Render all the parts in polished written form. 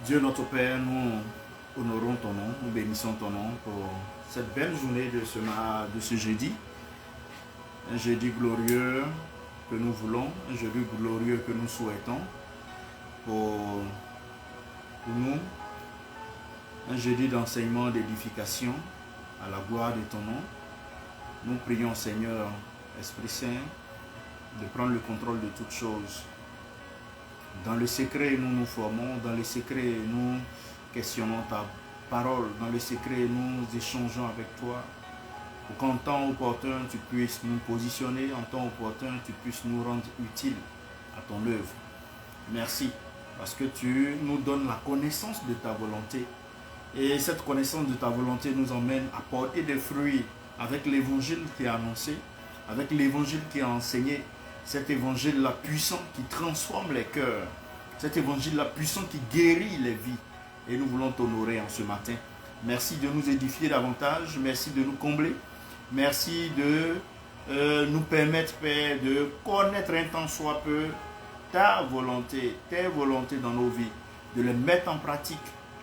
Dieu notre Père, nous honorons ton nom, nous bénissons ton nom pour cette belle journée de ce jeudi. Un jeudi glorieux que nous voulons, un jeudi glorieux que nous souhaitons pour nous, un jeudi d'enseignement, d'édification à la gloire de ton nom. Nous prions Seigneur, Esprit Saint, de prendre le contrôle de toutes choses. Dans le secret, nous nous formons. Dans le secret, nous questionnons ta parole. Dans le secret, nous échangeons avec toi. Pour qu'en temps opportun, tu puisses nous positionner. En temps opportun, tu puisses nous rendre utiles à ton œuvre. Merci. Parce que tu nous donnes la connaissance de ta volonté. Et cette connaissance de ta volonté nous emmène à porter des fruits avec l'évangile qui est annoncé, avec l'évangile qui est enseigné. Cet évangile-là puissant qui transforme les cœurs. Cet évangile-là puissant qui guérit les vies. Et nous voulons t'honorer en ce matin. Merci de nous édifier davantage. Merci de nous combler. Merci de nous permettre, Père, de connaître un tant soit peu ta volonté, tes volontés dans nos vies. De les mettre en pratique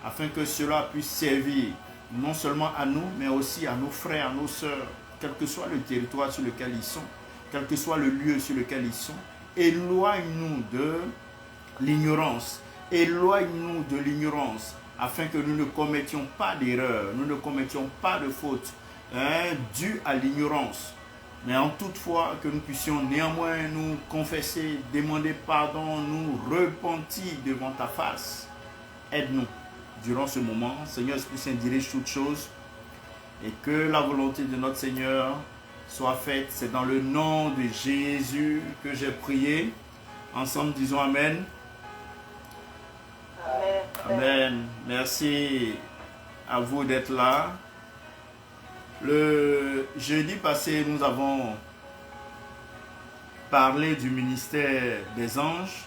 afin que cela puisse servir non seulement à nous, mais aussi à nos frères, à nos sœurs, quel que soit le territoire sur lequel ils sont, quel que soit le lieu sur lequel ils sont. Éloigne-nous de l'ignorance. Éloigne-nous de l'ignorance afin que nous ne commettions pas d'erreurs, nous ne commettions pas de fautes dues à l'ignorance. Mais en toutefois que nous puissions néanmoins nous confesser, demander pardon, nous repentir devant ta face. Aide-nous durant ce moment. Seigneur Esprit Saint, dirige toutes choses et que la volonté de notre Seigneur soit faite. C'est dans le nom de Jésus que j'ai prié. Ensemble, disons Amen. Amen. Amen. Merci à vous d'être là. Le jeudi passé, nous avons parlé du ministère des anges.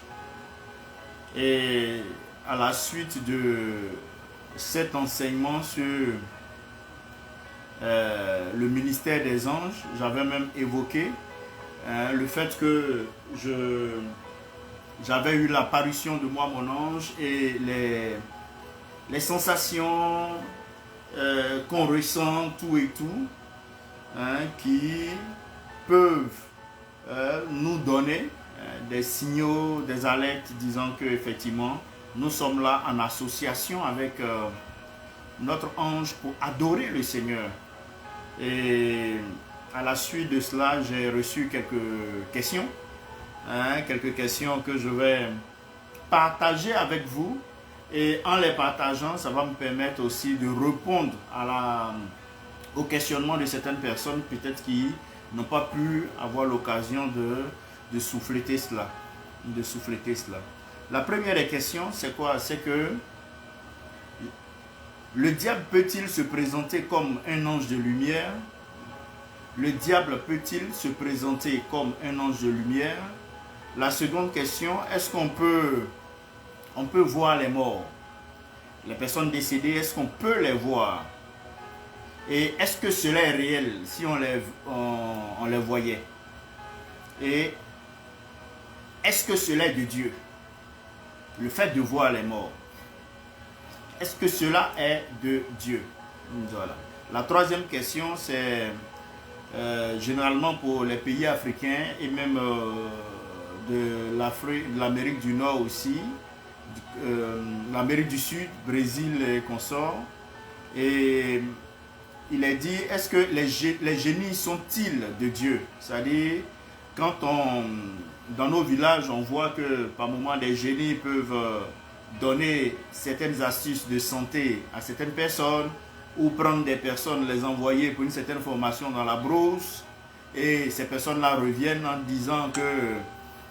Et à la suite de cet enseignement sur le ministère des anges, j'avais même évoqué le fait que j'avais eu l'apparition de moi, mon ange, et les sensations qu'on ressent, tout et tout, qui peuvent nous donner des signaux, des alertes disant que effectivement nous sommes là en association avec notre ange pour adorer le Seigneur. Et à la suite de cela, j'ai reçu quelques questions que je vais partager avec vous. Et en les partageant, ça va me permettre aussi de répondre au questionnement de certaines personnes, peut-être qui n'ont pas pu avoir l'occasion de souffleter cela. La première des questions, c'est quoi? C'est que le diable peut-il se présenter comme un ange de lumière? Le diable peut-il se présenter comme un ange de lumière? La seconde question, est-ce qu'on peut voir les morts? Les personnes décédées, est-ce qu'on peut les voir? Et est-ce que cela est réel si on les voyait? Et est-ce que cela est de Dieu? Le fait de voir les morts. Est-ce que cela est de Dieu? Voilà. La troisième question, c'est généralement pour les pays africains et même de l'Amérique du Nord aussi, l'Amérique du Sud, Brésil et consorts. Et il est dit, est-ce que les génies sont-ils de Dieu? C'est-à-dire, quand dans nos villages, on voit que par moments, les génies peuvent donner certaines astuces de santé à certaines personnes ou prendre des personnes, les envoyer pour une certaine formation dans la brousse. Et ces personnes-là reviennent en disant que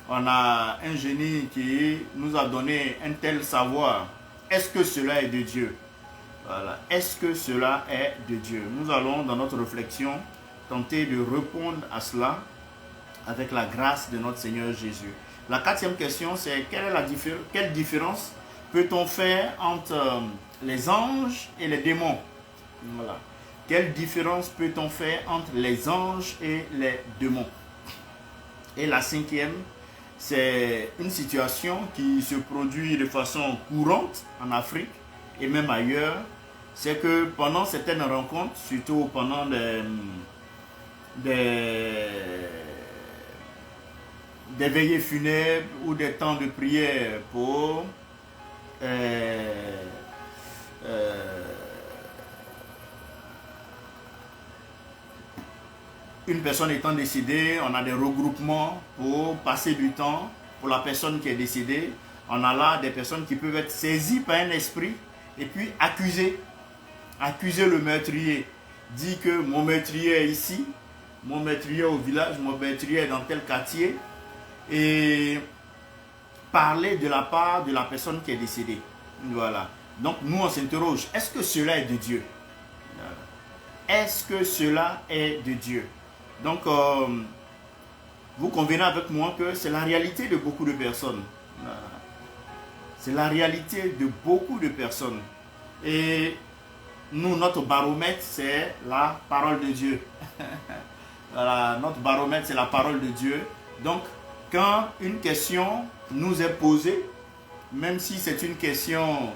on a un génie qui nous a donné un tel savoir. Est-ce que cela est de Dieu? Voilà. Est-ce que cela est de Dieu? Nous allons, dans notre réflexion, tenter de répondre à cela avec la grâce de notre Seigneur Jésus. La quatrième question, c'est quelle différence peut-on faire entre les anges et les démons? Voilà. Quelle différence peut-on faire entre les anges et les démons? Et la cinquième, c'est une situation qui se produit de façon courante en Afrique et même ailleurs. C'est que pendant certaines rencontres, surtout pendant des veillées funèbres ou des temps de prière pour une personne étant décédée, on a des regroupements pour passer du temps pour la personne qui est décédée. On a là des personnes qui peuvent être saisies par un esprit et puis accuser le meurtrier. Dit que mon meurtrier est ici, mon meurtrier est au village, mon meurtrier est dans tel quartier. Et parler de la part de la personne qui est décédée. Voilà. Donc nous on s'interroge, est-ce que cela est de Dieu? Est-ce que cela est de Dieu? Donc vous convenez avec moi que c'est la réalité de beaucoup de personnes. C'est la réalité de beaucoup de personnes. Et nous, notre baromètre, c'est la parole de Dieu. Voilà, notre baromètre, c'est la parole de Dieu. Donc, quand une question nous est posée, même si c'est une question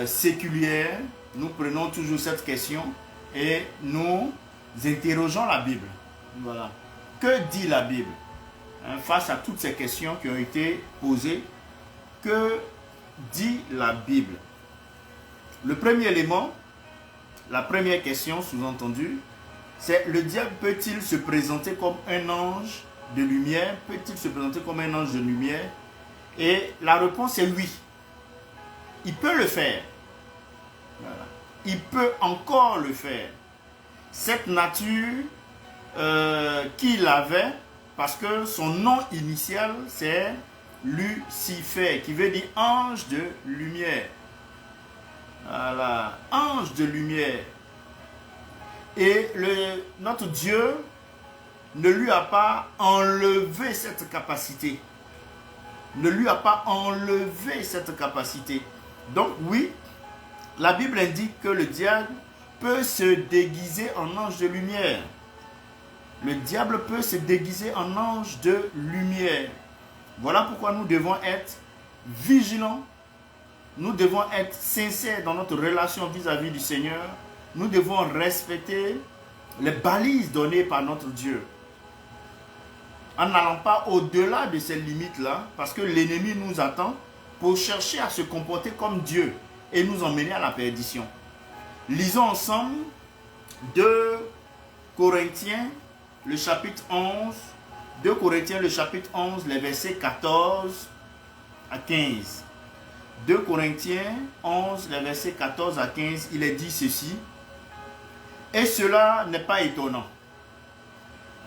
séculière, nous prenons toujours cette question et nous interrogeons la Bible. Voilà. Que dit la Bible? Face à toutes ces questions qui ont été posées, que dit la Bible? Le premier élément, la première question sous-entendue, c'est: le diable peut-il se présenter comme un ange de lumière? Peut-il se présenter comme un ange de lumière? Et la réponse est oui. Il peut le faire. Voilà. Il peut encore le faire. Cette nature qu'il avait, parce que son nom initial c'est Lucifer, qui veut dire ange de lumière. Voilà, ange de lumière. Et notre Dieu ne lui a pas enlevé cette capacité. Ne lui a pas enlevé cette capacité. Donc oui, la Bible indique que le diable peut se déguiser en ange de lumière. Le diable peut se déguiser en ange de lumière. Voilà pourquoi nous devons être vigilants. Nous devons être sincères dans notre relation vis-à-vis du Seigneur. Nous devons respecter les balises données par notre Dieu. En n'allant pas au-delà de ces limites-là, parce que l'ennemi nous attend pour chercher à se comporter comme Dieu et nous emmener à la perdition. Lisons ensemble 2 Corinthiens, le chapitre 11. 2 Corinthiens, le chapitre 11, les versets 14 à 15. 2 Corinthiens 11, les versets 14 à 15, il est dit ceci. Et cela n'est pas étonnant,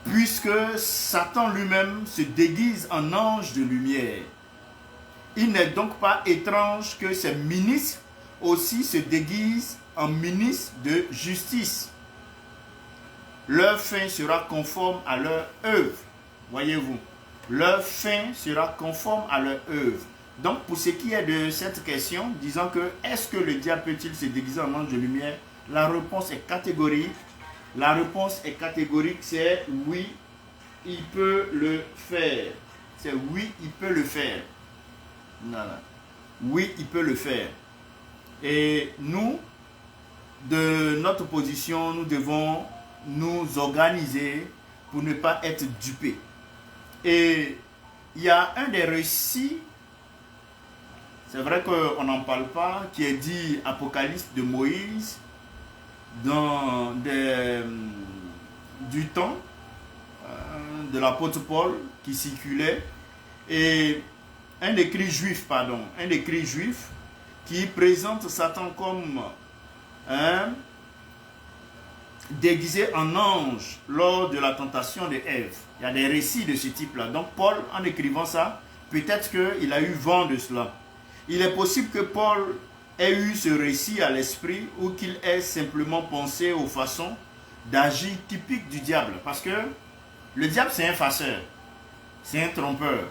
puisque Satan lui-même se déguise en ange de lumière. Il n'est donc pas étrange que ses ministres aussi se déguisent en ministres de justice. Leur fin sera conforme à leur œuvre. Voyez-vous, leur fin sera conforme à leur œuvre. Donc, pour ce qui est de cette question, disant que est-ce que le diable peut-il se déguiser en ange de lumière? La réponse est catégorique. La réponse est catégorique, c'est oui, il peut le faire. C'est oui, il peut le faire. Voilà. Oui, il peut le faire. Et nous, de notre position, nous devons nous organiser pour ne pas être dupés. Et il y a un des récits, c'est vrai qu'on n'en parle pas, qui est dit Apocalypse de Moïse, dans du temps de l'apôtre Paul qui circulait, et un écrit juif qui présente Satan comme déguisé en ange lors de la tentation de Ève. Il y a des récits de ce type-là. Donc Paul, en écrivant ça, peut-être qu'il a eu vent de cela. Il est possible que Paul ait eu ce récit à l'esprit ou qu'il ait simplement pensé aux façons d'agir typiques du diable. Parce que le diable, c'est un farceur, c'est un trompeur.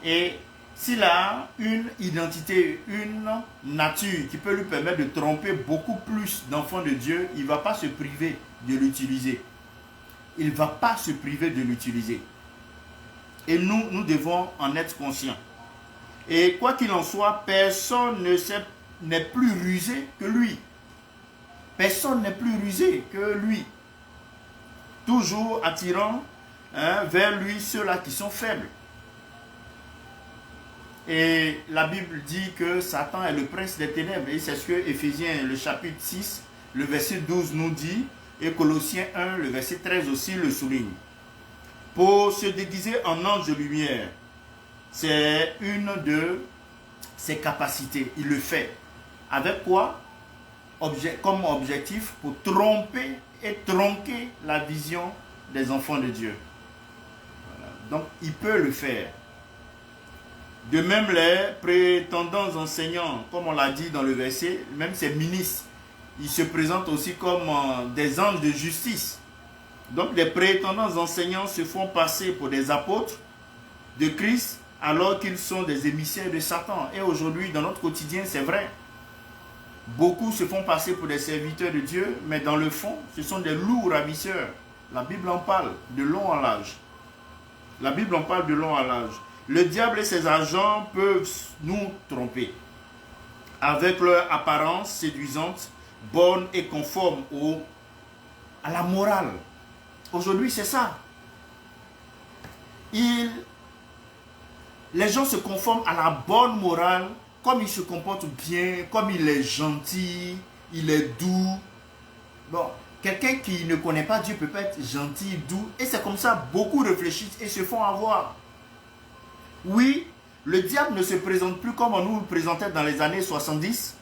Et s'il a une identité, une nature qui peut lui permettre de tromper beaucoup plus d'enfants de Dieu, il ne va pas se priver de l'utiliser. Il ne va pas se priver de l'utiliser. Et nous devons en être conscients. Et quoi qu'il en soit, personne n'est plus rusé que lui. Personne n'est plus rusé que lui. Toujours attirant vers lui ceux-là qui sont faibles. Et la Bible dit que Satan est le prince des ténèbres. Et c'est ce que Éphésiens, le chapitre 6, le verset 12 nous dit. Et Colossiens 1, le verset 13 aussi le souligne. Pour se déguiser en ange de lumière, c'est une de ses capacités. Il le fait. Avec quoi? Comme objectif pour tromper et tronquer la vision des enfants de Dieu. Voilà. Donc, il peut le faire. De même, les prétendants enseignants, comme on l'a dit dans le verset, même ces ministres, ils se présentent aussi comme des anges de justice. Donc, les prétendants enseignants se font passer pour des apôtres de Christ, alors qu'ils sont des émissaires de Satan. Et aujourd'hui, dans notre quotidien, c'est vrai. Beaucoup se font passer pour des serviteurs de Dieu, mais dans le fond, ce sont des loups ravisseurs. La Bible en parle de long en large. La Bible en parle de long en large. Le diable et ses agents peuvent nous tromper avec leur apparence séduisante, bonne et conforme à la morale. Aujourd'hui, c'est ça. Les gens se conforment à la bonne morale, comme il se comporte bien, comme il est gentil, il est doux. Bon, quelqu'un qui ne connaît pas Dieu peut pas être gentil, doux. Et c'est comme ça, beaucoup réfléchissent et se font avoir. Oui, le diable ne se présente plus comme on nous le présentait dans les années 70,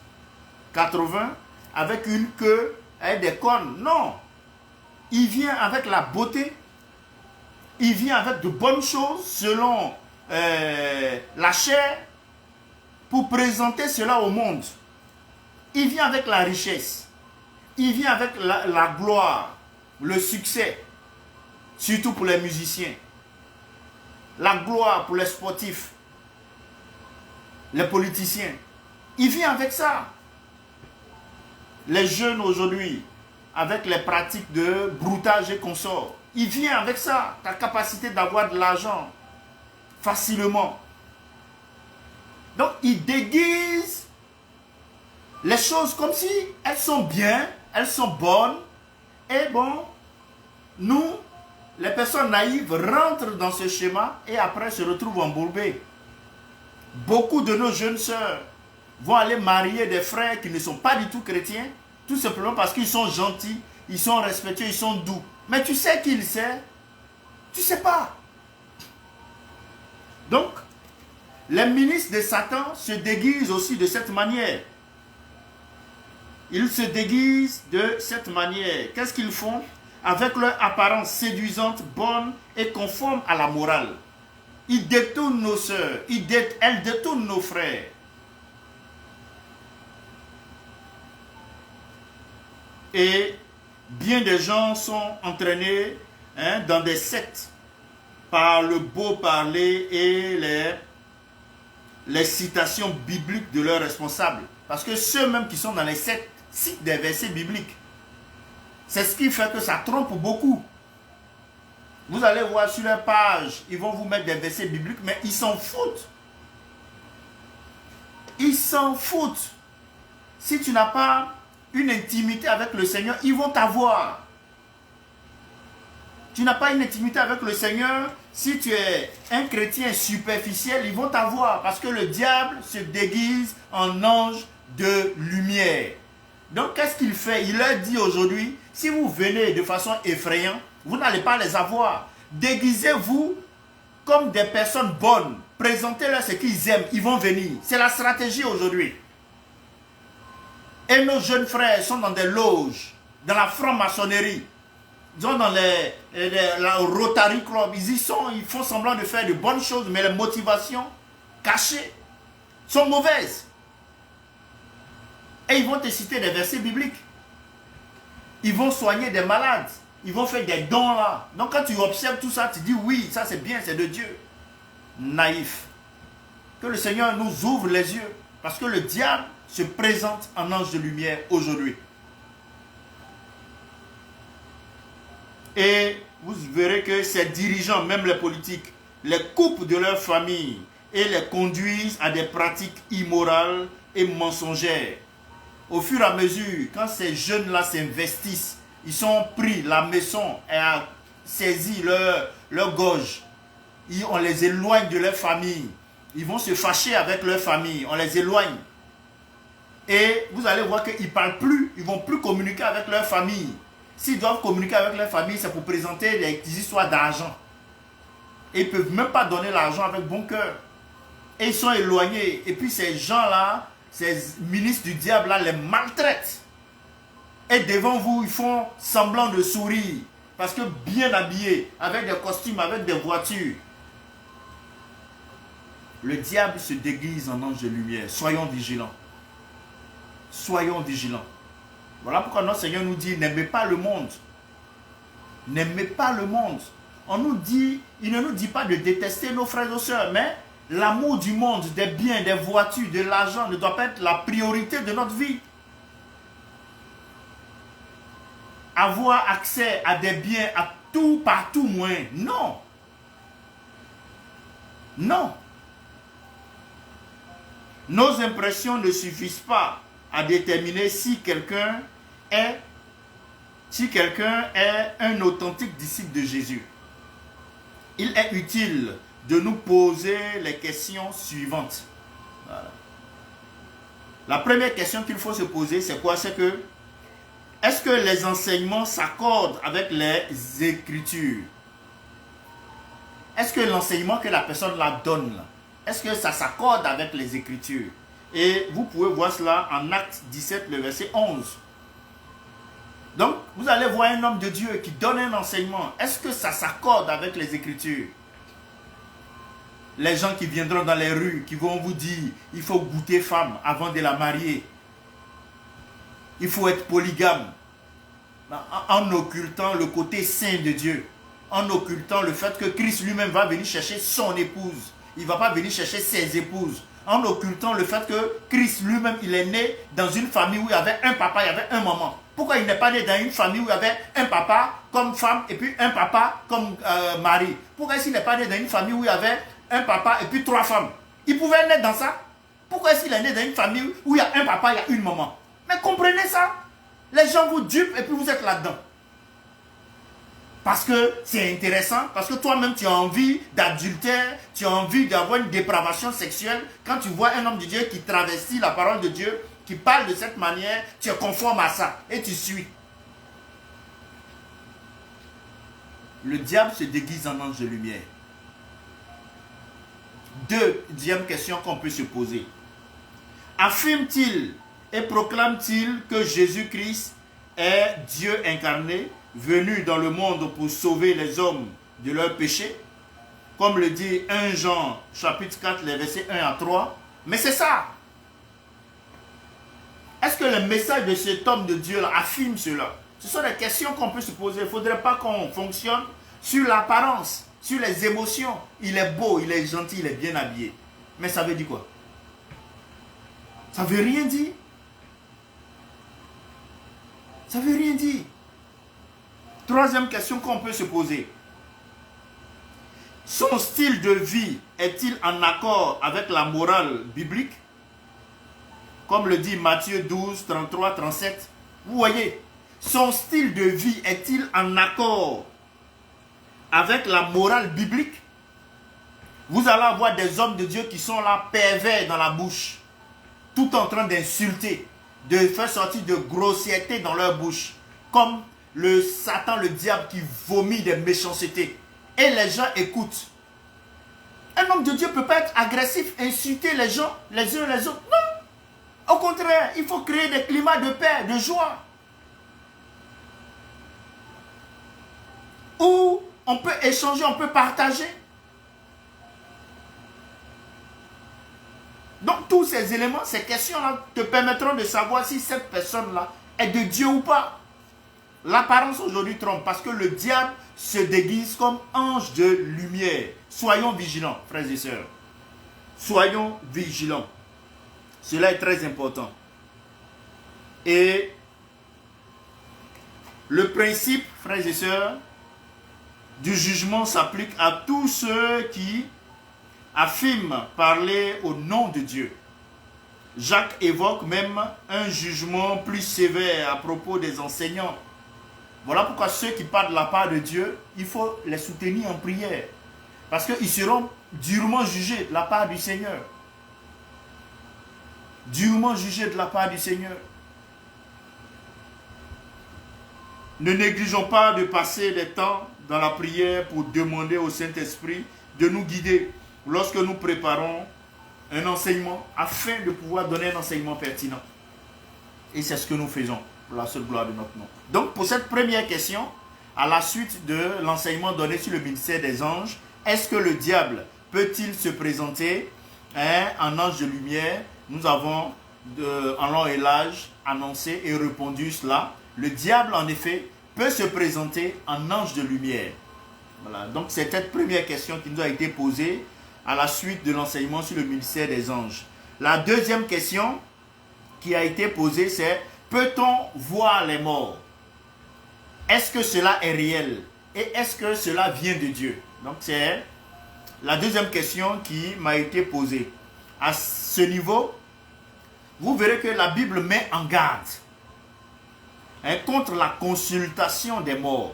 80, avec une queue et des cornes. Non. Il vient avec la beauté. Il vient avec de bonnes choses selon la chair pour présenter cela au monde. Il vient avec la richesse. Il vient avec la gloire, le succès, surtout pour les musiciens. La gloire pour les sportifs, les politiciens. Il vient avec ça. Les jeunes aujourd'hui, avec les pratiques de broutage et consorts, il vient avec ça, ta capacité d'avoir de l'argent facilement. Donc, il déguise les choses comme si elles sont bien, elles sont bonnes. Et bon, nous, les personnes naïves rentrent dans ce schéma et après se retrouvent embourbées. Beaucoup de nos jeunes sœurs vont aller marier des frères qui ne sont pas du tout chrétiens, tout simplement parce qu'ils sont gentils, ils sont respectueux, ils sont doux. Mais tu sais qui il sait? Tu ne sais pas. Donc, les ministres de Satan se déguisent aussi de cette manière. Ils se déguisent de cette manière. Qu'est-ce qu'ils font? Avec leur apparence séduisante, bonne et conforme à la morale. Ils détournent nos sœurs, elles détournent nos frères. Et bien des gens sont entraînés dans des sectes par le beau parler et les citations bibliques de leurs responsables. Parce que ceux-mêmes qui sont dans les sectes citent des versets bibliques. C'est ce qui fait que ça trompe beaucoup. Vous allez voir sur leur page, ils vont vous mettre des versets bibliques, mais ils s'en foutent. Ils s'en foutent. Si tu n'as pas une intimité avec le Seigneur, ils vont t'avoir. Tu n'as pas une intimité avec le Seigneur, si tu es un chrétien superficiel, ils vont t'avoir. Parce que le diable se déguise en ange de lumière. Donc qu'est-ce qu'il fait? Il leur dit aujourd'hui, si vous venez de façon effrayante, vous n'allez pas les avoir. Déguisez-vous comme des personnes bonnes. Présentez-leur ce qu'ils aiment, ils vont venir. C'est la stratégie aujourd'hui. Et nos jeunes frères sont dans des loges, dans la franc-maçonnerie. Ils sont dans la Rotary Club. Ils y sont, ils font semblant de faire de bonnes choses, mais les motivations cachées sont mauvaises. Et ils vont te citer des versets bibliques. Ils vont soigner des malades. Ils vont faire des dons là. Donc quand tu observes tout ça, tu dis oui, ça c'est bien, c'est de Dieu. Naïf. Que le Seigneur nous ouvre les yeux. Parce que le diable se présente en ange de lumière aujourd'hui. Et vous verrez que ces dirigeants, même les politiques, les coupent de leur famille et les conduisent à des pratiques immorales et mensongères. Au fur et à mesure, quand ces jeunes-là s'investissent, ils sont pris, la maison a saisi leur gorge. On les éloigne de leur famille. Ils vont se fâcher avec leur famille. On les éloigne. Et vous allez voir qu'ils ne parlent plus. Ils ne vont plus communiquer avec leur famille. S'ils doivent communiquer avec leur famille, c'est pour présenter des histoires d'argent. Et ils ne peuvent même pas donner l'argent avec bon cœur. Et ils sont éloignés. Et puis ces gens-là, ces ministres du diable-là, les maltraitent. Et devant vous, ils font semblant de sourire. Parce que bien habillés, avec des costumes, avec des voitures. Le diable se déguise en ange de lumière. Soyons vigilants. Soyons vigilants. Voilà pourquoi notre Seigneur nous dit, n'aimez pas le monde. N'aimez pas le monde. On nous dit, il ne nous dit pas de détester nos frères et sœurs, mais l'amour du monde, des biens, des voitures, de l'argent ne doit pas être la priorité de notre vie. Avoir accès à des biens à tout, partout, moins. Non. Non. Nos impressions ne suffisent pas à déterminer si quelqu'un est un authentique disciple de Jésus. Il est utile de nous poser les questions suivantes. Voilà. La première question qu'il faut se poser, c'est quoi? C'est que, est-ce que les enseignements s'accordent avec les Écritures? Est-ce que l'enseignement que la personne la donne, est-ce que ça s'accorde avec les Écritures? Et vous pouvez voir cela en Actes 17, le verset 11. Donc, vous allez voir un homme de Dieu qui donne un enseignement. Est-ce que ça s'accorde avec les Écritures? Les gens qui viendront dans les rues, qui vont vous dire, il faut goûter femme avant de la marier. Il faut être polygame. En occultant le côté saint de Dieu. En occultant le fait que Christ lui-même va venir chercher son épouse. Il ne va pas venir chercher ses épouses. En occultant le fait que Christ lui-même, il est né dans une famille où il y avait un papa, il y avait un maman. Pourquoi il n'est pas né dans une famille où il y avait un papa comme femme et puis un papa comme mari? Pourquoi est-ce qu'il n'est pas né dans une famille où il y avait un papa et puis 3 femmes? Il pouvait naître dans ça. Pourquoi est-ce qu'il est né dans une famille où il y a un papa, il y a une maman? Mais comprenez ça. Les gens vous dupent et puis vous êtes là-dedans. Parce que c'est intéressant, parce que toi-même tu as envie d'adultère, tu as envie d'avoir une dépravation sexuelle. Quand tu vois un homme de Dieu qui travestit la parole de Dieu, qui parle de cette manière, tu es conforme à ça et tu suis. Le diable se déguise en ange de lumière. Deuxième question qu'on peut se poser. Affirme-t-il et proclame-t-il que Jésus-Christ est Dieu incarné, venu dans le monde pour sauver les hommes de leurs péchés, comme le dit 1 Jean chapitre 4, les versets 1 à 3. Mais c'est ça. Est-ce que le message de cet homme de Dieu là affirme cela? Ce sont des questions qu'on peut se poser. Il ne faudrait pas qu'on fonctionne sur l'apparence, sur les émotions. Il est beau, il est gentil, il est bien habillé. Mais ça veut dire quoi? Ça ne veut rien dire. Ça ne veut rien dire. Troisième question qu'on peut se poser. Son style de vie est-il en accord avec la morale biblique? Comme le dit Matthieu 12, 33, 37. Vous voyez, son style de vie est-il en accord avec la morale biblique? Vous allez avoir des hommes de Dieu qui sont là, pervers dans la bouche, tout en train d'insulter, de faire sortir de grossièreté dans leur bouche, comme le Satan, le diable qui vomit des méchancetés. Et les gens écoutent. Un homme de Dieu ne peut pas être agressif, insulter les gens, les uns les autres. Non. Au contraire, il faut créer des climats de paix, de joie. Où on peut échanger, on peut partager. Donc tous ces éléments, ces questions-là te permettront de savoir si cette personne-là est de Dieu ou pas. L'apparence aujourd'hui trompe parce que le diable se déguise comme ange de lumière. Soyons vigilants, frères et sœurs. Soyons vigilants. Cela est très important. Et le principe, frères et sœurs, du jugement s'applique à tous ceux qui affirment parler au nom de Dieu. Jacques évoque même un jugement plus sévère à propos des enseignants. Voilà pourquoi ceux qui parlent de la part de Dieu, il faut les soutenir en prière. Parce qu'ils seront durement jugés de la part du Seigneur. Durement jugés de la part du Seigneur. Ne négligeons pas de passer les temps dans la prière pour demander au Saint-Esprit de nous guider lorsque nous préparons un enseignement afin de pouvoir donner un enseignement pertinent. Et c'est ce que nous faisons pour la seule gloire de notre nom. Donc pour cette première question, à la suite de l'enseignement donné sur le ministère des anges, est-ce que le diable peut-il se présenter en ange de lumière? Nous avons en long et large annoncé et répondu cela. Le diable en effet peut se présenter en ange de lumière. Voilà. Donc c'est cette première question qui nous a été posée à la suite de l'enseignement sur le ministère des anges. La deuxième question qui a été posée, c'est: peut-on voir les morts? Est-ce que cela est réel? Et est-ce que cela vient de Dieu? Donc c'est la deuxième question qui m'a été posée. À ce niveau, vous verrez que la Bible met en garde contre la consultation des morts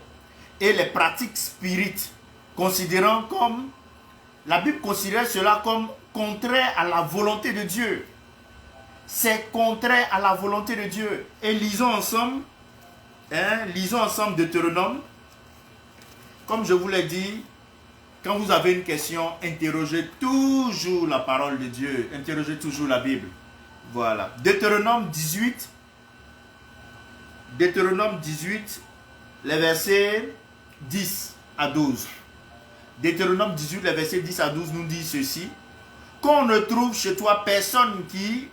et les pratiques spirites, considérant comme la Bible considère cela comme contraire à la volonté de Dieu. C'est contraire à la volonté de Dieu. Et lisons ensemble Deutéronome. Comme je vous l'ai dit, quand vous avez une question, interrogez toujours la parole de Dieu. Interrogez toujours la Bible. Voilà. Deutéronome 18. Deutéronome 18, les versets 10 à 12. Deutéronome 18, les versets 10 à 12 nous dit ceci: qu'on ne trouve chez toi personne qui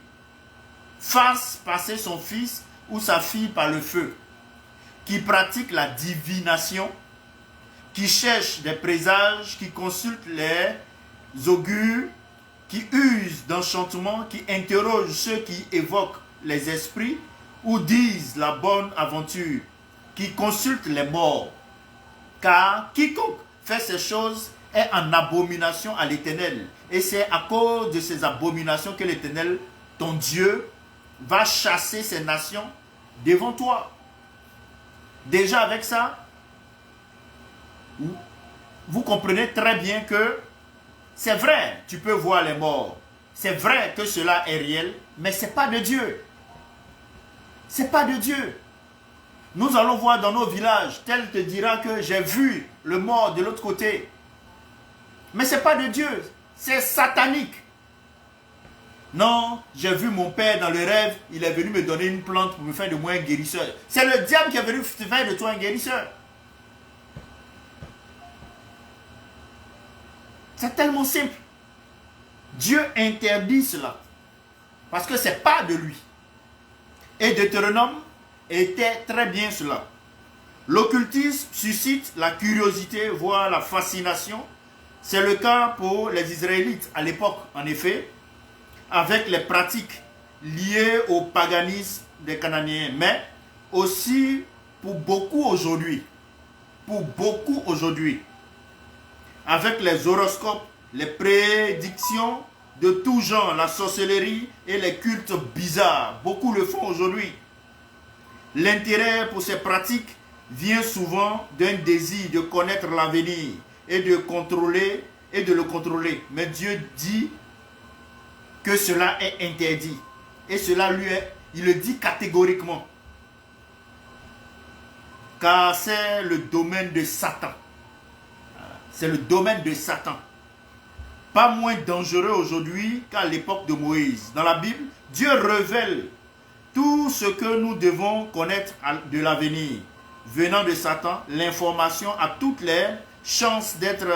fasse passer son fils ou sa fille par le feu, qui pratique la divination, qui cherche des présages, qui consulte les augures, qui use d'enchantement, qui interroge ceux qui évoquent les esprits ou disent la bonne aventure, qui consulte les morts. Car quiconque fait ces choses est en abomination à l'Éternel. Et c'est à cause de ces abominations que l'Éternel, ton Dieu, va chasser ces nations devant toi. Déjà avec ça, vous comprenez très bien que c'est vrai, tu peux voir les morts. C'est vrai que cela est réel, mais ce n'est pas de Dieu. Ce n'est pas de Dieu. Nous allons voir dans nos villages, tel te dira que j'ai vu le mort de l'autre côté. Mais ce n'est pas de Dieu, c'est satanique. Non, j'ai vu mon père dans le rêve, il est venu me donner une plante pour me faire de moi un guérisseur. C'est le diable qui est venu faire de toi un guérisseur. C'est tellement simple. Dieu interdit cela. Parce que ce n'est pas de lui. Et Deutéronome était très bien cela. L'occultisme suscite la curiosité, voire la fascination. C'est le cas pour les Israélites à l'époque, en effet, avec les pratiques liées au paganisme des Cananéens, mais aussi pour beaucoup aujourd'hui. Pour beaucoup aujourd'hui. Avec les horoscopes, les prédictions de tout genre, la sorcellerie et les cultes bizarres. Beaucoup le font aujourd'hui. L'intérêt pour ces pratiques vient souvent d'un désir de connaître l'avenir et de contrôler et de le contrôler. Mais Dieu dit que cela est interdit. Et cela il le dit catégoriquement. Car c'est le domaine de Satan. C'est le domaine de Satan. Pas moins dangereux aujourd'hui qu'à l'époque de Moïse. Dans la Bible, Dieu révèle tout ce que nous devons connaître de l'avenir. Venant de Satan, l'information a toutes les chances d'être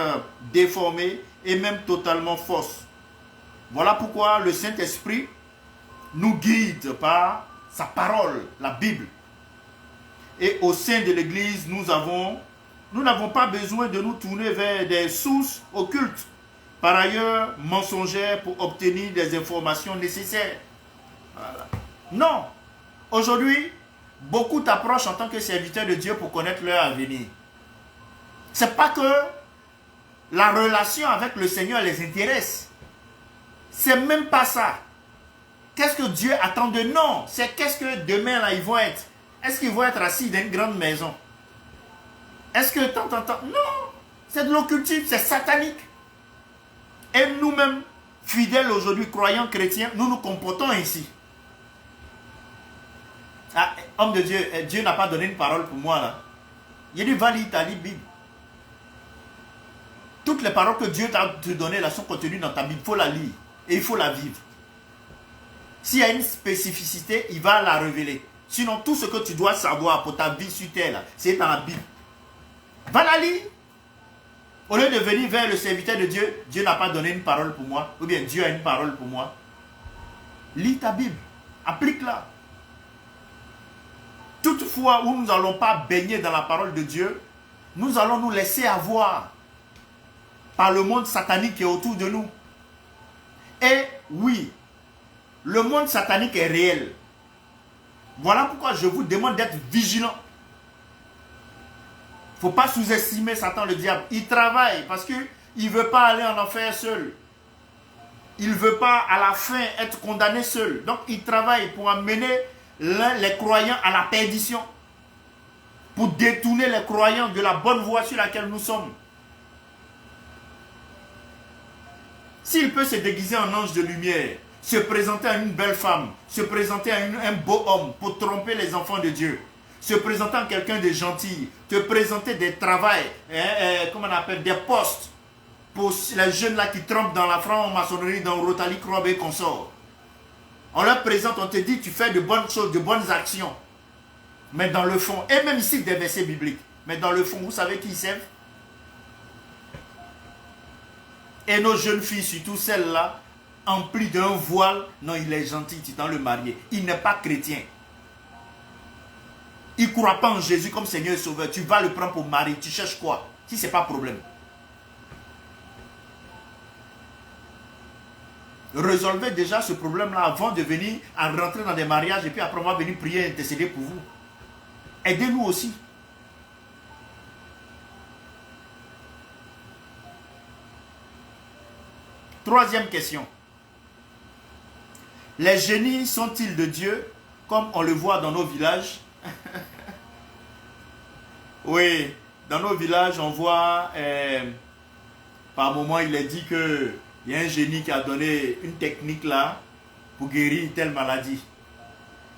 déformée et même totalement fausse. Voilà pourquoi le Saint-Esprit nous guide par sa parole, la Bible. Et au sein de l'Église, nous n'avons pas besoin de nous tourner vers des sources occultes, par ailleurs mensongères, pour obtenir des informations nécessaires. Voilà. Non. Aujourd'hui, beaucoup t'approchent en tant que serviteur de Dieu pour connaître leur avenir. C'est pas que la relation avec le Seigneur les intéresse. C'est même pas ça. Qu'est-ce que Dieu attend de nous? Non, c'est qu'est-ce que demain là ils vont être. Est-ce qu'ils vont être assis dans une grande maison? Est-ce que tant? Non, c'est de l'occultisme, c'est satanique. Et nous-mêmes, fidèles aujourd'hui, croyants chrétiens, nous nous comportons ainsi. Ah, homme de Dieu, Dieu n'a pas donné une parole pour moi là. Il a dit, va lire ta Bible. Toutes les paroles que Dieu t'a données là sont contenues dans ta Bible. Il faut la lire et il faut la vivre. S'il y a une spécificité, il va la révéler. Sinon, tout ce que tu dois savoir pour ta vie sur terre, c'est dans la Bible. Va la lire. Au lieu de venir vers le serviteur de Dieu, Dieu n'a pas donné une parole pour moi, ou bien Dieu a une parole pour moi. Lis ta Bible. Applique-la. Toutefois, où nous n'allons pas baigner dans la parole de Dieu, nous allons nous laisser avoir par le monde satanique qui est autour de nous. Et oui, le monde satanique est réel. Voilà pourquoi je vous demande d'être vigilant. Il ne faut pas sous-estimer Satan, le diable. Il travaille parce qu'il ne veut pas aller en enfer seul. Il ne veut pas à la fin être condamné seul. Donc il travaille pour amener les croyants à la perdition. Pour détourner les croyants de la bonne voie sur laquelle nous sommes. S'il peut se déguiser en ange de lumière, se présenter à une belle femme, se présenter à un beau homme pour tromper les enfants de Dieu, se présenter à quelqu'un de gentil, te présenter des travails, comment on appelle, des postes pour les jeunes là qui trompent dans la franc-maçonnerie, dans Rotary Club et consorts. On leur présente, on te dit tu fais de bonnes choses, de bonnes actions. Mais dans le fond, et même ici des versets bibliques, mais dans le fond, vous savez qui ils servent? Et nos jeunes filles, surtout celles-là, emplies d'un voile, non, il est gentil, tu dois le marier. Il n'est pas chrétien. Il ne croit pas en Jésus comme Seigneur et Sauveur. Tu vas le prendre pour mari. Tu cherches quoi? Si ce n'est pas problème. Résolvez déjà ce problème-là avant de venir à rentrer dans des mariages et puis après on va venir prier et intercéder pour vous. Aidez-nous aussi. Troisième question. Les génies sont-ils de Dieu comme on le voit dans nos villages? Oui, dans nos villages, on voit, par moment, il est dit qu'il y a un génie qui a donné une technique là pour guérir telle maladie.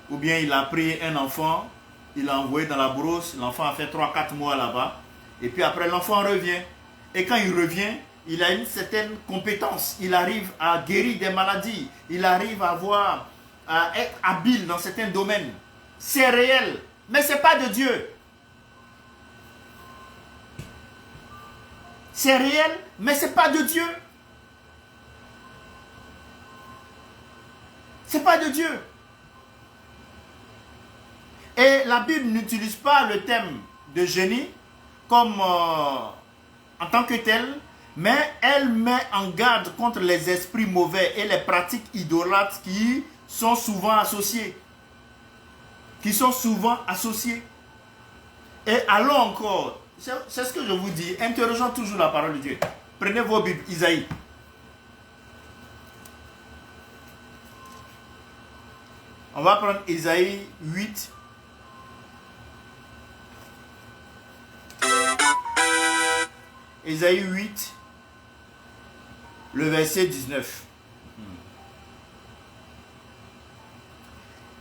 Ou bien il a pris un enfant, il l'a envoyé dans la brousse, l'enfant a fait 3-4 mois là-bas, et puis après l'enfant revient. Et quand il revient, il a une certaine compétence, il arrive à guérir des maladies, il arrive à être habile dans certains domaines. C'est réel, mais ce n'est pas de Dieu. C'est réel, mais ce n'est pas de Dieu. Ce n'est pas de Dieu. Et la Bible n'utilise pas le thème de génie comme en tant que tel, mais elle met en garde contre les esprits mauvais et les pratiques idolâtres qui sont souvent associées. Et allons encore, c'est ce que je vous dis, interrogeons toujours la parole de Dieu. Prenez vos Bibles, Isaïe. On va prendre Isaïe 8. Isaïe 8, le verset 19.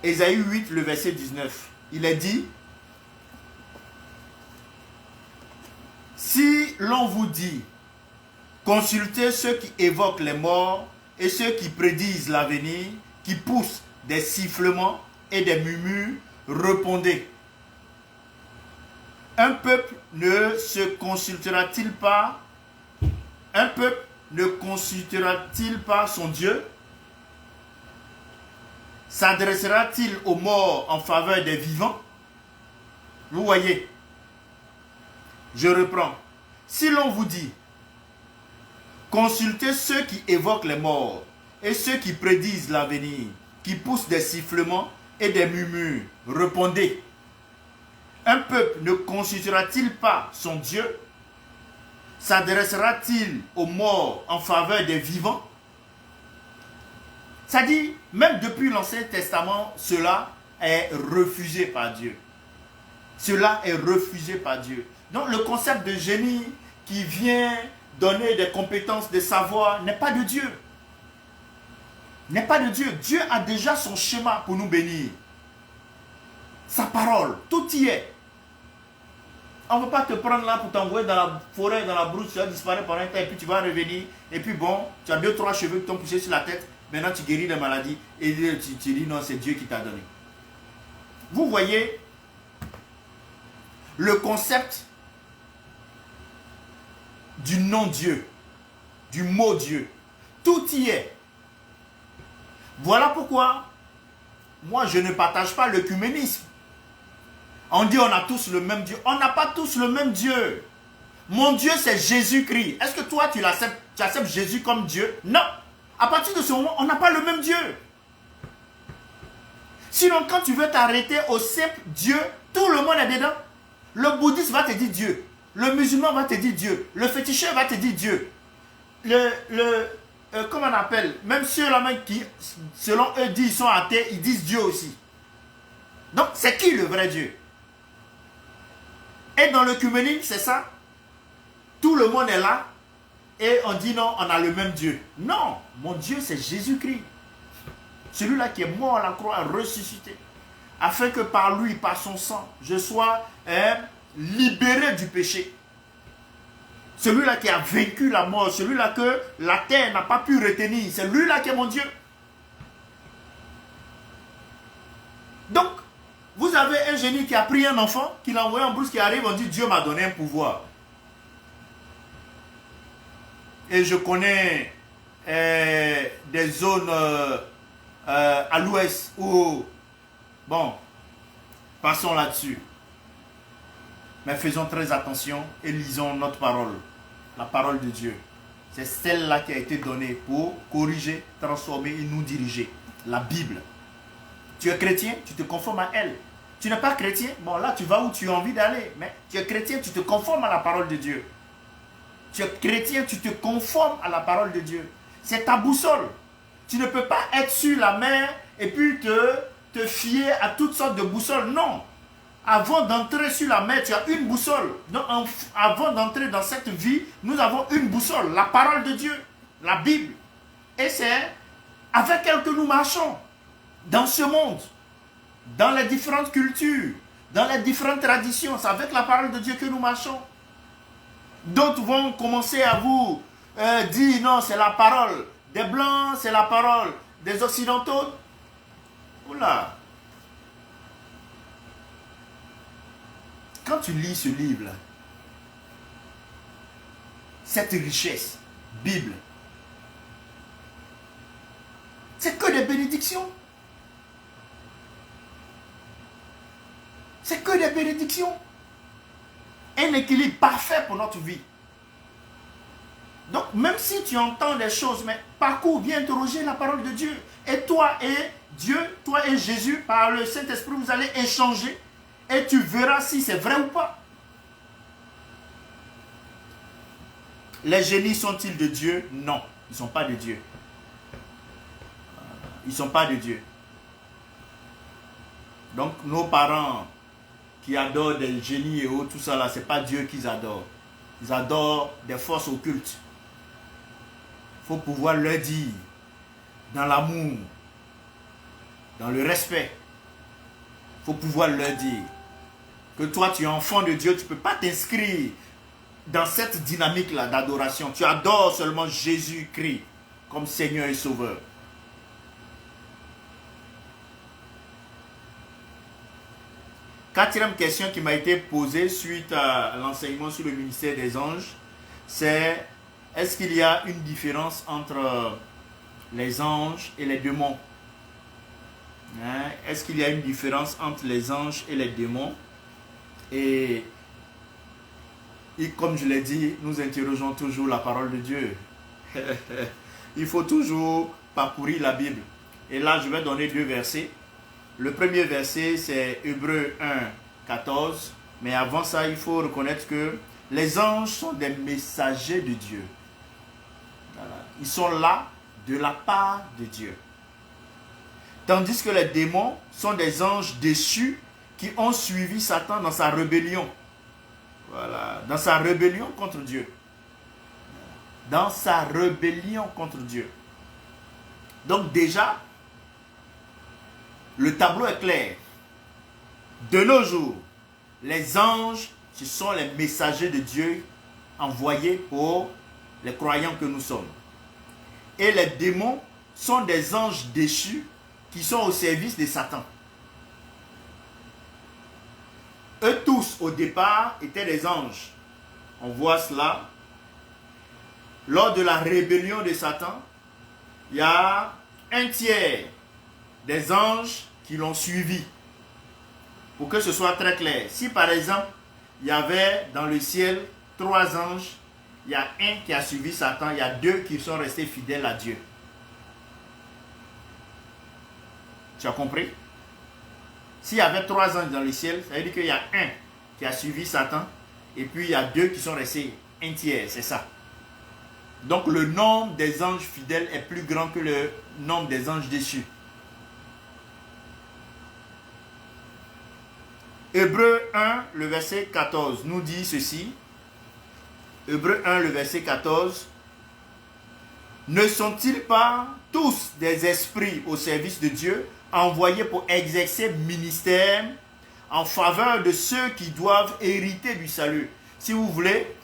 Isaïe 8, le verset 19. Il est dit, si l'on vous dit, consultez ceux qui évoquent les morts et ceux qui prédisent l'avenir, qui poussent des sifflements et des murmures, répondez. Un peuple ne se consultera-t-il pas? Un peuple ne consultera-t-il pas son Dieu? S'adressera-t-il aux morts en faveur des vivants? Vous voyez, je reprends. Si l'on vous dit, consultez ceux qui évoquent les morts et ceux qui prédisent l'avenir, qui poussent des sifflements et des murmures, répondez. Un peuple ne consultera-t-il pas son Dieu? s'adressera-t-il aux morts en faveur des vivants? Ça dit, même depuis l'Ancien Testament, cela est refusé par Dieu. Cela est refusé par Dieu. Donc le concept de génie qui vient donner des compétences, des savoirs, n'est pas de Dieu. N'est pas de Dieu. Dieu a déjà son schéma pour nous bénir. Sa parole, tout y est. On ne va pas te prendre là pour t'envoyer dans la forêt, dans la brousse, tu vas disparaître pendant un temps et puis tu vas revenir. Et puis bon, tu as 2-3 cheveux qui t'ont poussé sur la tête. Maintenant tu guéris des maladies et tu dis non, c'est Dieu qui t'a donné. Vous voyez le concept du nom Dieu, du mot Dieu. Tout y est. Voilà pourquoi moi je ne partage pas l'œcuménisme. On dit on a tous le même Dieu. On n'a pas tous le même Dieu. Mon Dieu c'est Jésus-Christ. Est-ce que toi tu acceptes Jésus comme Dieu? Non. À partir de ce moment, on n'a pas le même Dieu. Sinon, quand tu veux t'arrêter au simple Dieu, tout le monde est dedans. Le bouddhiste va te dire Dieu. Le musulman va te dire Dieu. Le féticheur va te dire Dieu. Comment on appelle? Même ceux-là qui, selon eux, disent qu'ils sont athées, ils disent Dieu aussi. Donc, c'est qui le vrai Dieu? Et dans l'œcuménisme, c'est ça. Tout le monde est là. Et on dit non, on a le même Dieu. Non, mon Dieu c'est Jésus-Christ. Celui-là qui est mort à la croix, ressuscité. Afin que par lui, par son sang, je sois libéré du péché. Celui-là qui a vaincu la mort, celui-là que la terre n'a pas pu retenir. C'est lui-là qui est mon Dieu. Donc, vous avez un génie qui a pris un enfant, qui l'a envoyé en brousse, qui arrive, on dit Dieu m'a donné un pouvoir. Et je connais des zones à l'ouest où, bon, passons là-dessus. Mais faisons très attention et lisons notre parole, la parole de Dieu. C'est celle-là qui a été donnée pour corriger, transformer et nous diriger. La Bible. Tu es chrétien, tu te conformes à elle. Tu n'es pas chrétien, bon là tu vas où tu as envie d'aller. Mais tu es chrétien, tu te conformes à la parole de Dieu. Tu es chrétien, tu te conformes à la parole de Dieu. C'est ta boussole. Tu ne peux pas être sur la mer et puis te fier à toutes sortes de boussoles. Non. Avant d'entrer sur la mer, tu as une boussole. Donc, avant d'entrer dans cette vie, nous avons une boussole. La parole de Dieu, la Bible. Et c'est avec elle que nous marchons. Dans ce monde. Dans les différentes cultures. Dans les différentes traditions. C'est avec la parole de Dieu que nous marchons. D'autres vont commencer à vous dire non, c'est la parole des Blancs, c'est la parole des Occidentaux. Oula. Quand tu lis ce livre-là, cette richesse, Bible, c'est que des bénédictions. C'est que des bénédictions. Un équilibre parfait pour notre vie. Donc, même si tu entends des choses, mais parcours, viens interroger la parole de Dieu. Et toi et Dieu, toi et Jésus, par le Saint-Esprit, vous allez échanger. Et tu verras si c'est vrai ou pas. Les génies sont-ils de Dieu? Non, ils ne sont pas de Dieu. Ils ne sont pas de Dieu. Donc, nos parents qui adorent des génies et autres, tout ça là, c'est pas Dieu qu'ils adorent. Ils adorent des forces occultes. Il faut pouvoir leur dire, dans l'amour, dans le respect, il faut pouvoir leur dire que toi tu es enfant de Dieu, tu ne peux pas t'inscrire dans cette dynamique-là d'adoration. Tu adores seulement Jésus-Christ comme Seigneur et Sauveur. Quatrième question qui m'a été posée suite à l'enseignement sur le ministère des anges, c'est est-ce qu'il y a une différence entre les anges et les démons? Est-ce qu'il y a une différence entre les anges et les démons? Et comme je l'ai dit, nous interrogeons toujours la parole de Dieu. Il faut toujours parcourir la Bible. Et là, je vais donner 2 versets. Le premier verset, c'est Hébreux 1, 14. Mais avant ça, il faut reconnaître que Les anges sont des messagers de Dieu. Voilà. Ils sont là de la part de Dieu. Tandis que les démons sont des anges déchus qui ont suivi Satan dans sa rébellion. Voilà, dans sa rébellion contre Dieu. Dans sa rébellion contre Dieu. Donc déjà, le tableau est clair. De nos jours, les anges, ce sont les messagers de Dieu envoyés pour les croyants que nous sommes. Et les démons sont des anges déchus qui sont au service de Satan. Eux tous, au départ, étaient des anges. On voit cela. Lors de la rébellion de Satan, il y a un tiers des anges qui l'ont suivi. Pour que ce soit très clair. Si par exemple, il y avait dans le ciel 3 anges, il y a un qui a suivi Satan, il y a 2 qui sont restés fidèles à Dieu. Tu as compris? S'il y avait 3 anges dans le ciel, ça veut dire qu'il y a un qui a suivi Satan, et puis il y a 2 qui sont restés, un tiers, c'est ça. Donc le nombre des anges fidèles est plus grand que le nombre des anges déchus. Hébreux 1, le verset 14, nous dit ceci. Hébreux 1, le verset 14. Ne sont-ils pas tous des esprits au service de Dieu, envoyés pour exercer ministère en faveur de ceux qui doivent hériter du salut? Si vous voulez,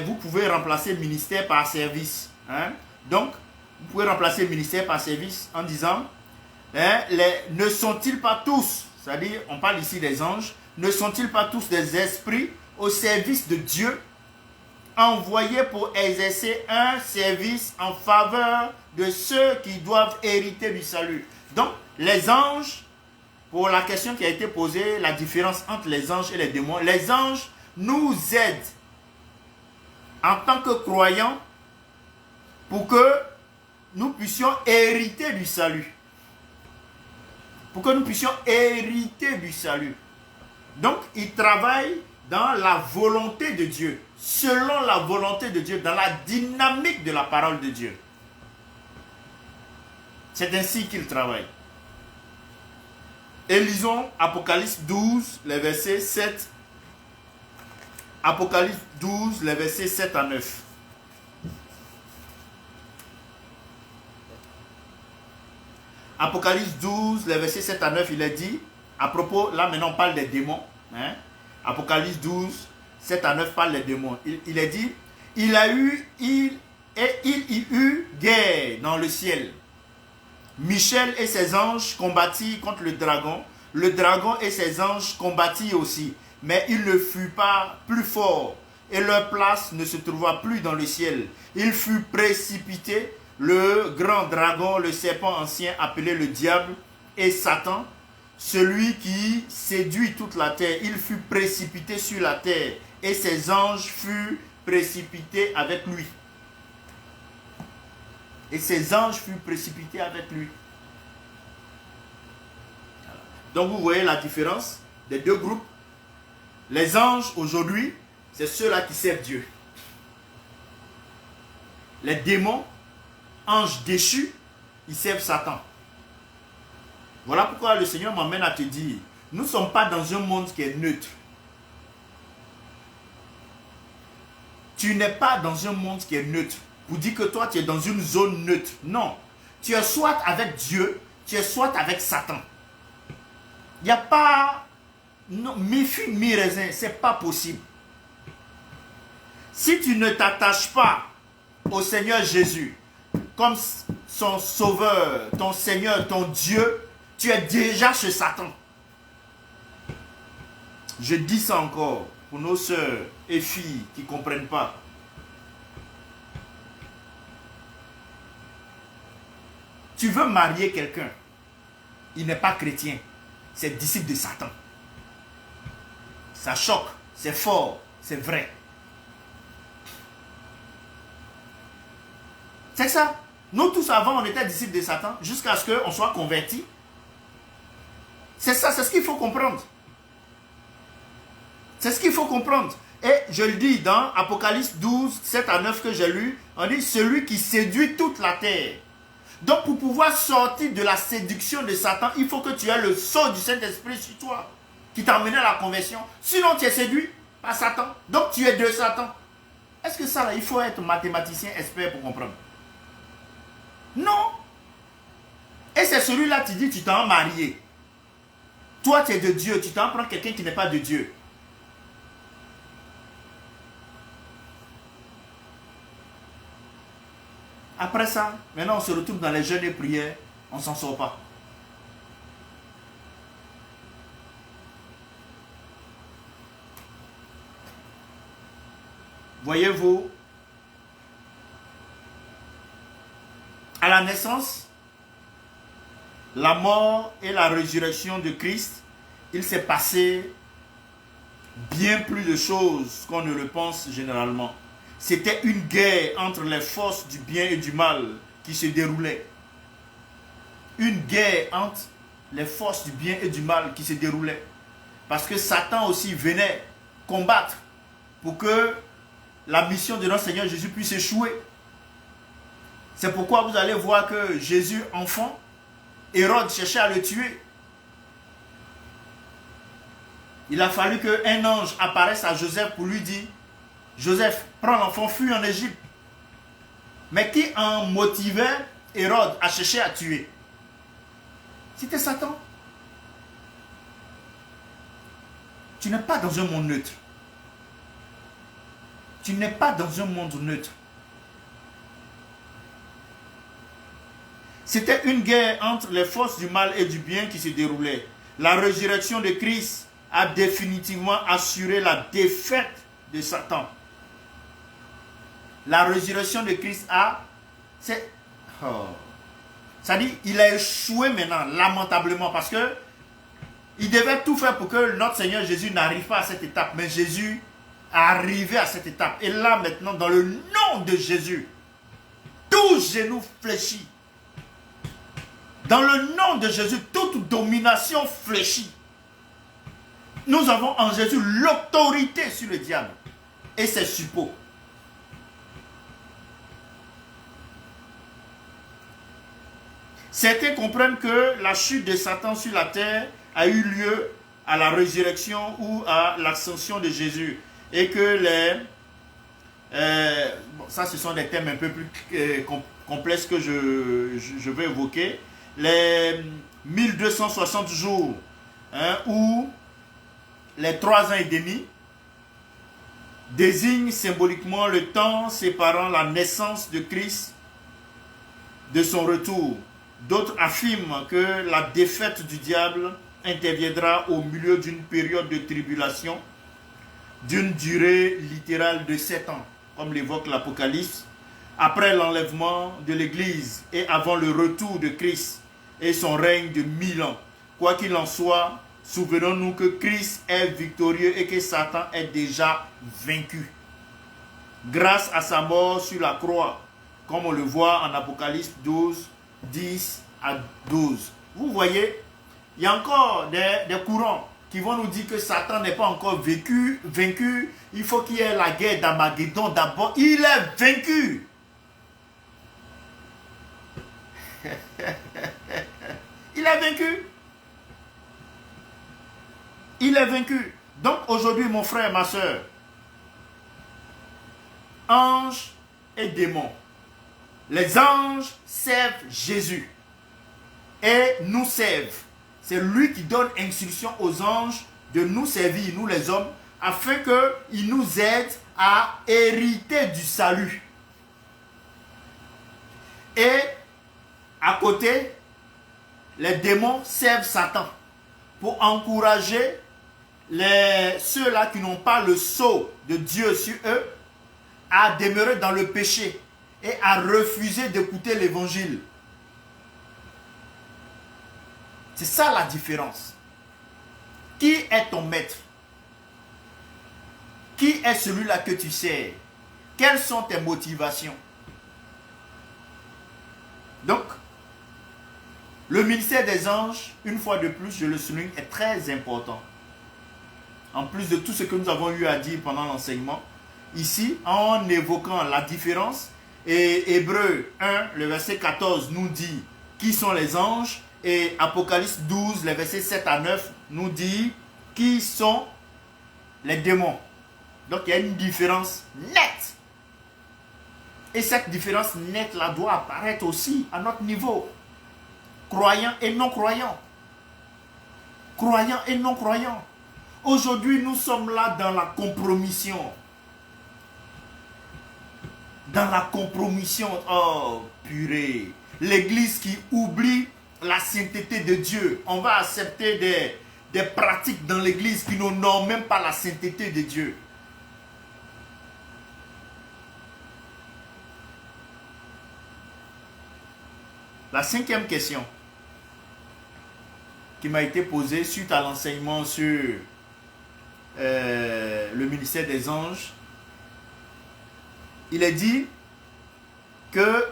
vous pouvez remplacer ministère par service. Hein? Donc, vous pouvez remplacer ministère par service en disant, ne sont-ils pas tous, c'est-à-dire, on parle ici des anges, ne sont-ils pas tous des esprits au service de Dieu, envoyés pour exercer un service en faveur de ceux qui doivent hériter du salut? Donc, les anges, pour la question qui a été posée, la différence entre les anges et les démons, les anges nous aident en tant que croyants pour que nous puissions hériter du salut. Pour que nous puissions hériter du salut. Donc, ils travaillent dans la volonté de Dieu, selon la volonté de Dieu, dans la dynamique de la parole de Dieu. C'est ainsi qu'ils travaillent. Et lisons Apocalypse 12, les versets 7. Apocalypse 12, les versets 7 à 9. Apocalypse 12, les versets 7 à 9, il est dit, à propos, là maintenant on parle des démons. Hein? Apocalypse 12, 7 à 9 parle des démons. Il est dit, il y eut guerre dans le ciel. Michel et ses anges combattirent contre le dragon. Le dragon et ses anges combattirent aussi. Mais il ne fut pas plus fort. Et leur place ne se trouva plus dans le ciel. Il fut précipité. Le grand dragon, le serpent ancien appelé le diable et Satan, celui qui séduit toute la terre, il fut précipité sur la terre et ses anges furent précipités avec lui. Et ses anges furent précipités avec lui. Donc vous voyez la différence des deux groupes. Les anges aujourd'hui, c'est ceux-là qui servent Dieu. Les démons, anges déchus, ils servent Satan. Voilà pourquoi le Seigneur m'amène à te dire, nous ne sommes pas dans un monde qui est neutre. Tu n'es pas dans un monde qui est neutre. Pour dire que toi, tu es dans une zone neutre. Non. Tu es soit avec Dieu, tu es soit avec Satan. Il n'y a pas mi-figue, mi-raisin. Ce n'est pas possible. Si tu ne t'attaches pas au Seigneur Jésus comme son sauveur, ton Seigneur, ton Dieu, tu es déjà chez Satan. Je dis ça encore pour nos sœurs et filles qui ne comprennent pas. Tu veux marier quelqu'un, il n'est pas chrétien, c'est disciple de Satan. Ça choque, c'est fort, c'est vrai. C'est ça. Nous tous avant, on était disciples de Satan jusqu'à ce qu'on soit convertis. C'est ça, c'est ce qu'il faut comprendre. C'est ce qu'il faut comprendre. Et je le dis dans Apocalypse 12, 7 à 9 que j'ai lu, on dit celui qui séduit toute la terre. Donc pour pouvoir sortir de la séduction de Satan, il faut que tu aies le sceau du Saint-Esprit sur toi, qui t'a amené à la conversion. Sinon tu es séduit par Satan, donc tu es de Satan. Est-ce que ça là, il faut être mathématicien expert pour comprendre? Non. Et c'est celui-là, tu dis, tu t'en marié. Toi tu es de Dieu, tu t'en prends quelqu'un qui n'est pas de Dieu. Après ça, maintenant on se retrouve dans les jeûnes et prières, on ne s'en sort pas. Voyez-vous, à la naissance, la mort et la résurrection de Christ, il s'est passé bien plus de choses qu'on ne le pense généralement. C'était une guerre entre les forces du bien et du mal qui se déroulait. Une guerre entre les forces du bien et du mal qui se déroulait. Parce que Satan aussi venait combattre pour que la mission de notre Seigneur Jésus puisse échouer. C'est pourquoi vous allez voir que Jésus, enfant, Hérode cherchait à le tuer. Il a fallu qu'un ange apparaisse à Joseph pour lui dire: Joseph, prends l'enfant, fuis en Égypte. Mais qui en motivait Hérode à chercher à tuer? C'était Satan. Tu n'es pas dans un monde neutre. Tu n'es pas dans un monde neutre. C'était une guerre entre les forces du mal et du bien qui se déroulait. La résurrection de Christ a définitivement assuré la défaite de Satan. La résurrection de Christ ça dit, il a échoué maintenant, lamentablement, parce que il devait tout faire pour que notre Seigneur Jésus n'arrive pas à cette étape. Mais Jésus est arrivé à cette étape. Et là, maintenant, dans le nom de Jésus, tout genou fléchit. Dans le nom de Jésus, toute domination fléchit. Nous avons en Jésus l'autorité sur le diable et ses suppôts. Certains comprennent que la chute de Satan sur la terre a eu lieu à la résurrection ou à l'ascension de Jésus. Et que ça ce sont des thèmes un peu plus complexes que je vais évoquer. Les 1260 jours ou les 3 ans et demi désignent symboliquement le temps séparant la naissance de Christ de son retour. D'autres affirment que la défaite du diable interviendra au milieu d'une période de tribulation d'une durée littérale de 7 ans, comme l'évoque l'Apocalypse, après l'enlèvement de l'Église et avant le retour de Christ et son règne de 1000 ans. Quoi qu'il en soit, souvenons-nous que Christ est victorieux et que Satan est déjà vaincu. Grâce à sa mort sur la croix, comme on le voit en Apocalypse 12, 10 à 12. Vous voyez, il y a encore des courants qui vont nous dire que Satan n'est pas encore vaincu. Il faut qu'il y ait la guerre d'Armageddon d'abord. Il est vaincu. Il est vaincu. Il est vaincu. Donc aujourd'hui, mon frère, ma soeur, anges et démons. Les anges servent Jésus et nous servent. C'est lui qui donne instruction aux anges de nous servir, nous les hommes, afin qu'ils nous aident à hériter du salut. Et à côté, les démons servent Satan pour encourager ceux-là qui n'ont pas le sceau de Dieu sur eux à demeurer dans le péché et à refuser d'écouter l'évangile. C'est ça la différence. Qui est ton maître? Qui est celui-là que tu sers? Quelles sont tes motivations? Donc, le ministère des anges, une fois de plus, je le souligne, est très important. en plus de tout ce que nous avons eu à dire pendant l'enseignement, ici, en évoquant la différence, et Hébreux 1, le verset 14 nous dit qui sont les anges, et Apocalypse 12, les versets 7 à 9 nous dit qui sont les démons. Donc il y a une différence nette. Et cette différence nette-là doit apparaître aussi à notre niveau. Croyants et non-croyants. Croyants et non-croyants. Aujourd'hui, nous sommes là dans la compromission. Dans la compromission. Oh, purée. L'église qui oublie la sainteté de Dieu. On va accepter des pratiques dans l'église qui n'honorent même pas la sainteté de Dieu. La cinquième question qui m'a été posée suite à l'enseignement sur le ministère des anges, il est dit que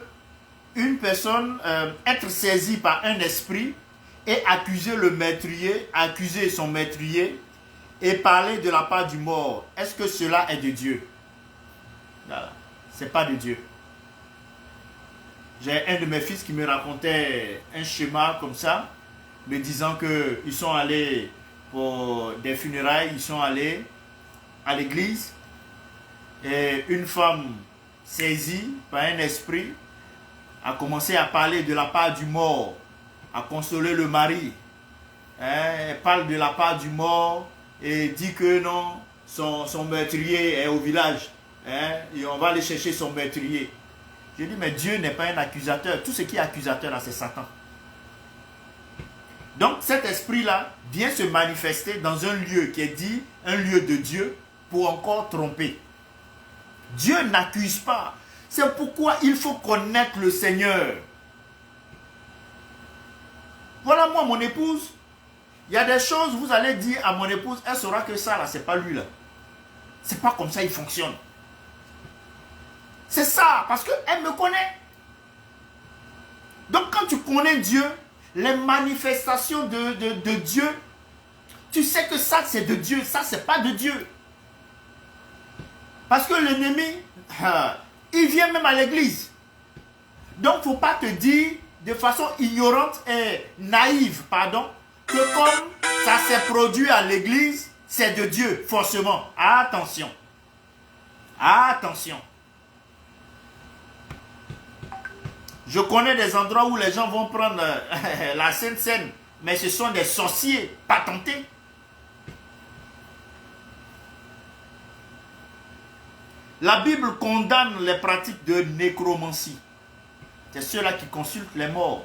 une personne être saisie par un esprit et accuser le meurtrier, accuser son meurtrier et parler de la part du mort. Est-ce que cela est de Dieu? Voilà. C'est pas de Dieu. J'ai un de mes fils qui me racontait un schéma comme ça, me disant qu'ils sont allés pour des funérailles, ils sont allés à l'église et une femme saisie par un esprit a commencé à parler de la part du mort, à consoler le mari. Elle parle de la part du mort et dit que non, son meurtrier est au village. Et on va aller chercher son meurtrier. Je dis, mais Dieu n'est pas un accusateur. Tout ce qui est accusateur, là, c'est Satan. Donc, cet esprit-là vient se manifester dans un lieu qui est dit, un lieu de Dieu, pour encore tromper. Dieu n'accuse pas. C'est pourquoi il faut connaître le Seigneur. Voilà, moi, mon épouse. Il y a des choses, vous allez dire à mon épouse, elle saura que ça, là, c'est pas lui, là. C'est pas comme ça il fonctionne. C'est ça, parce qu'elle me connaît. Donc quand tu connais Dieu, les manifestations de Dieu, tu sais que ça c'est de Dieu, ça c'est pas de Dieu. Parce que l'ennemi, il vient même à l'église. Donc il ne faut pas te dire de façon ignorante et naïve, pardon, que comme ça s'est produit à l'église, c'est de Dieu, forcément. Attention. Attention. Je connais des endroits où les gens vont prendre la Sainte Seine, mais ce sont des sorciers patentés. La Bible condamne les pratiques de nécromancie. C'est ceux-là qui consultent les morts.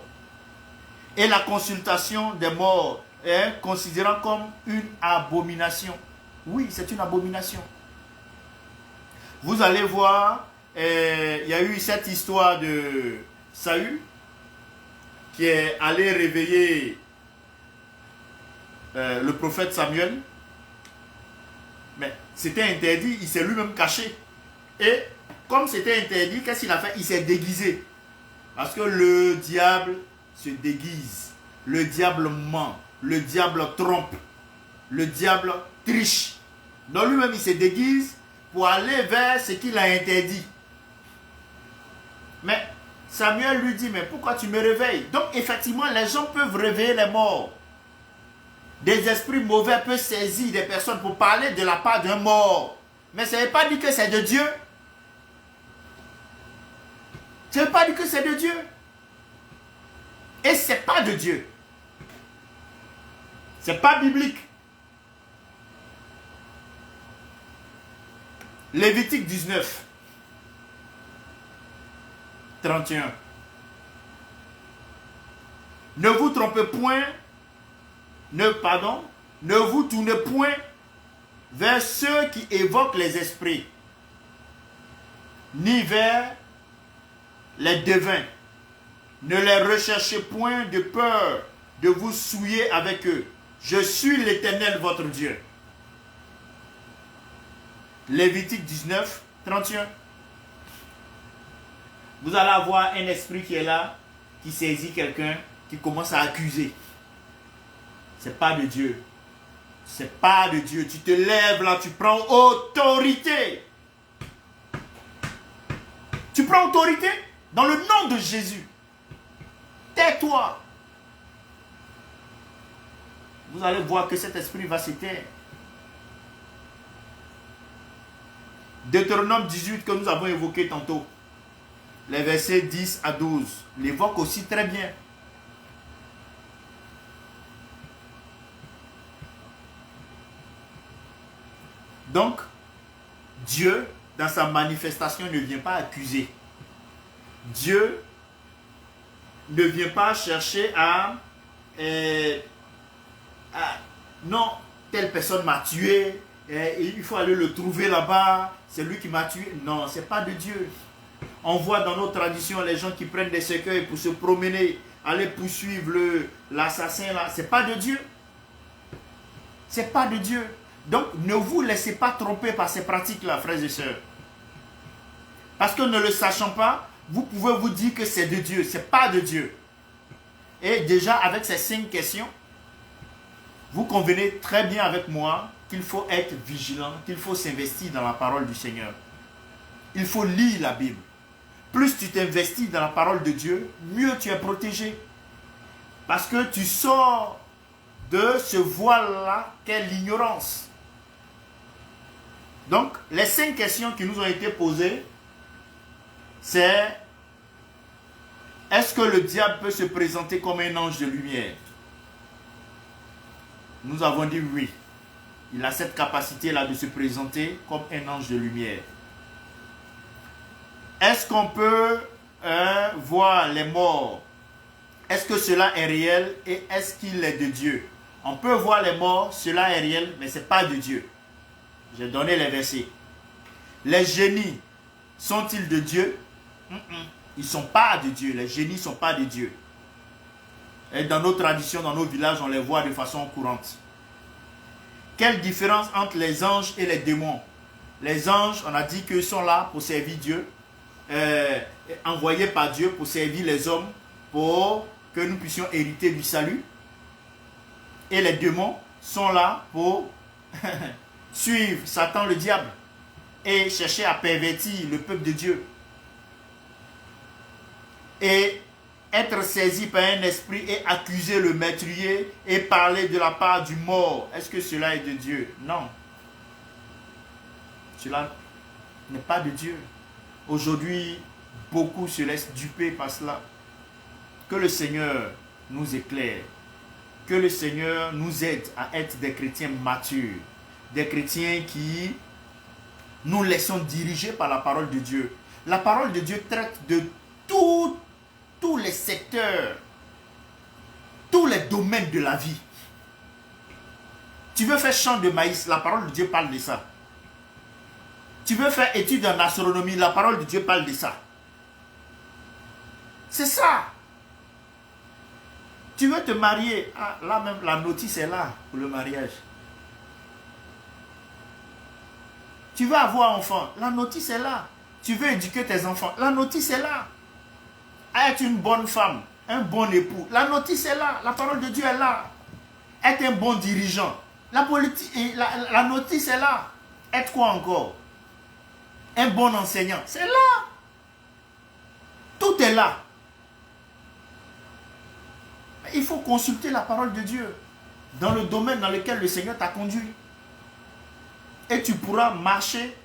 Et la consultation des morts est considérée comme une abomination. Oui, c'est une abomination. Vous allez voir, il y a eu cette histoire de Saül qui est allé réveiller le prophète Samuel, mais c'était interdit, il s'est lui-même caché. Et comme c'était interdit, qu'est-ce qu'il a fait? Il s'est déguisé. Parce que le diable se déguise, le diable ment, le diable trompe, le diable triche. Donc lui-même il se déguise pour aller vers ce qu'il a interdit. Mais Samuel lui dit, mais pourquoi tu me réveilles? Donc effectivement, les gens peuvent réveiller les morts. Des esprits mauvais peuvent saisir des personnes pour parler de la part d'un mort. Mais ça ne veut pas dire que c'est de Dieu. Ça ne veut pas dire que c'est de Dieu. Et ce n'est pas de Dieu. Ce n'est pas biblique. Lévitique 19. 31. Ne vous trompez point, ne vous tournez point vers ceux qui évoquent les esprits, ni vers les devins. Ne les recherchez point de peur de vous souiller avec eux. Je suis l'Éternel votre Dieu. Lévitique 19, 31. Vous allez avoir un esprit qui est là, qui saisit quelqu'un, qui commence à accuser. Ce n'est pas de Dieu. C'est pas de Dieu. Tu te lèves là, tu prends autorité. Tu prends autorité dans le nom de Jésus. Tais-toi. Vous allez voir que cet esprit va se taire. Deutéronome 18 que nous avons évoqué tantôt. Les versets 10 à 12. L'évoque aussi très bien. Donc, Dieu, dans sa manifestation, ne vient pas accuser. Dieu ne vient pas chercher non, telle personne m'a tué, il faut aller le trouver là-bas, c'est lui qui m'a tué. Non, ce n'est pas de Dieu. On voit dans nos traditions les gens qui prennent des cercueils pour se promener, aller poursuivre l'assassin là. Ce n'est pas de Dieu. Ce n'est pas de Dieu. Donc, ne vous laissez pas tromper par ces pratiques-là, frères et sœurs. Parce que ne le sachant pas, vous pouvez vous dire que c'est de Dieu. Ce n'est pas de Dieu. Et déjà, avec ces 5 questions, vous convenez très bien avec moi qu'il faut être vigilant, qu'il faut s'investir dans la parole du Seigneur. Il faut lire la Bible. Plus tu t'investis dans la parole de Dieu, mieux tu es protégé. Parce que tu sors de ce voile-là qu'est l'ignorance. Donc, les 5 questions qui nous ont été posées, c'est: est-ce que le diable peut se présenter comme un ange de lumière? Nous avons dit oui. Il a cette capacité-là de se présenter comme un ange de lumière. Est-ce qu'on peut voir les morts? Est-ce que cela est réel et est-ce qu'il est de Dieu? On peut voir les morts, cela est réel, mais ce n'est pas de Dieu. J'ai donné les versets. Les génies sont-ils de Dieu? Ils ne sont pas de Dieu. Les génies ne sont pas de Dieu. Et dans nos traditions, dans nos villages, on les voit de façon courante. Quelle différence entre les anges et les démons? Les anges, on a dit qu'ils sont là pour servir Dieu, envoyés par Dieu pour servir les hommes, pour que nous puissions hériter du salut. Et les démons sont là pour suivre Satan le diable et chercher à pervertir le peuple de Dieu. Et être saisi par un esprit et accuser le meurtrier et parler de la part du mort. Est-ce que cela est de Dieu? Non. Cela n'est pas de Dieu. Aujourd'hui, beaucoup se laissent duper par cela. Que le Seigneur nous éclaire. Que le Seigneur nous aide à être des chrétiens matures. Des chrétiens qui nous laissons diriger par la parole de Dieu. La parole de Dieu traite de tous les secteurs, tous les domaines de la vie. Tu veux faire champ de maïs, la parole de Dieu parle de ça. Tu veux faire études en astronomie, la parole de Dieu parle de ça. C'est ça. Tu veux te marier, là même la notice est là pour le mariage. Tu veux avoir enfant, la notice est là. Tu veux éduquer tes enfants, la notice est là. Être une bonne femme, un bon époux, la notice est là, la parole de Dieu est là. Être un bon dirigeant, la notice est là. Être quoi encore? Un bon enseignant, c'est là. Tout est là. Il faut consulter la parole de Dieu dans le domaine dans lequel le Seigneur t'a conduit. Et tu pourras marcher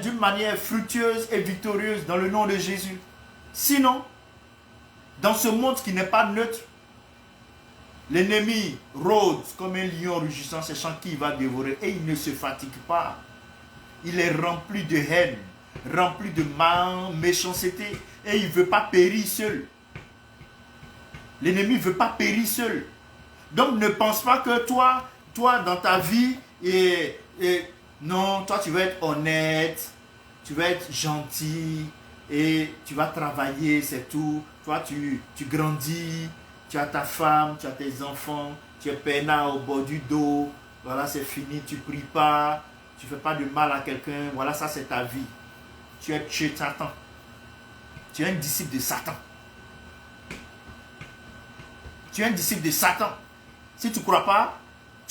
d'une manière fructueuse et victorieuse dans le nom de Jésus. Sinon, dans ce monde qui n'est pas neutre, l'ennemi rôde comme un lion rugissant, sachant qu'il va dévorer. Et il ne se fatigue pas. Il est rempli de haine, rempli de méchanceté. Et il ne veut pas périr seul. L'ennemi ne veut pas périr seul. Donc ne pense pas que toi dans ta vie, non, toi tu vas être honnête, tu vas être gentil, et tu vas travailler, c'est tout. Toi tu grandis, tu as ta femme, tu as tes enfants, tu es peinard au bord du dos, voilà c'est fini, tu ne pries pas, tu ne fais pas de mal à quelqu'un, voilà ça c'est ta vie. Tu es chez Satan. Tu es un disciple de Satan. Tu es un disciple de Satan. Si tu ne crois pas,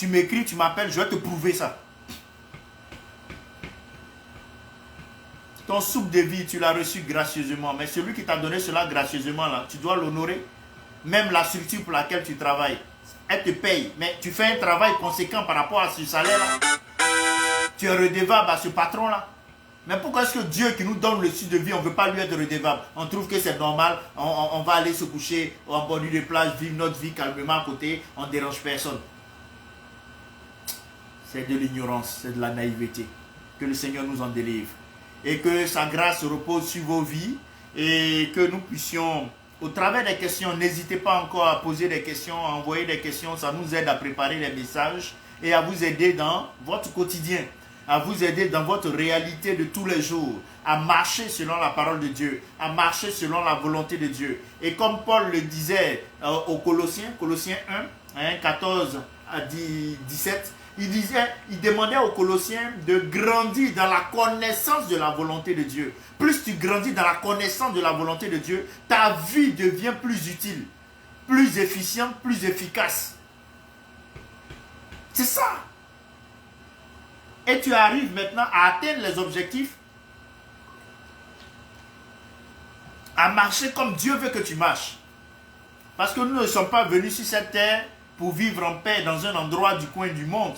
Tu m'écris, tu m'appelles, je vais te prouver ça. Ton soupe de vie, tu l'as reçu gracieusement. Mais celui qui t'a donné cela gracieusement, là, tu dois l'honorer. Même la structure pour laquelle tu travailles, elle te paye. Mais tu fais un travail conséquent par rapport à ce salaire-là. Tu es redevable à ce patron-là. Mais pourquoi est-ce que Dieu qui nous donne le soupe de vie, on ne veut pas lui être redevable? On trouve que c'est normal, on va aller se coucher en bordure de plage, vivre notre vie calmement à côté, on ne dérange personne. C'est de l'ignorance, c'est de la naïveté. Que le Seigneur nous en délivre. Et que sa grâce repose sur vos vies. Et que nous puissions, au travers des questions, n'hésitez pas encore à poser des questions, à envoyer des questions. Ça nous aide à préparer les messages et à vous aider dans votre quotidien. À vous aider dans votre réalité de tous les jours, à marcher selon la parole de Dieu, à marcher selon la volonté de Dieu. Et comme Paul le disait aux Colossiens, Colossiens 1, 14 à 17, il demandait aux Colossiens de grandir dans la connaissance de la volonté de Dieu. Plus tu grandis dans la connaissance de la volonté de Dieu, ta vie devient plus utile, plus efficiente, plus efficace. C'est ça. Et tu arrives maintenant à atteindre les objectifs, à marcher comme Dieu veut que tu marches. Parce que nous ne sommes pas venus sur cette terre pour vivre en paix dans un endroit du coin du monde.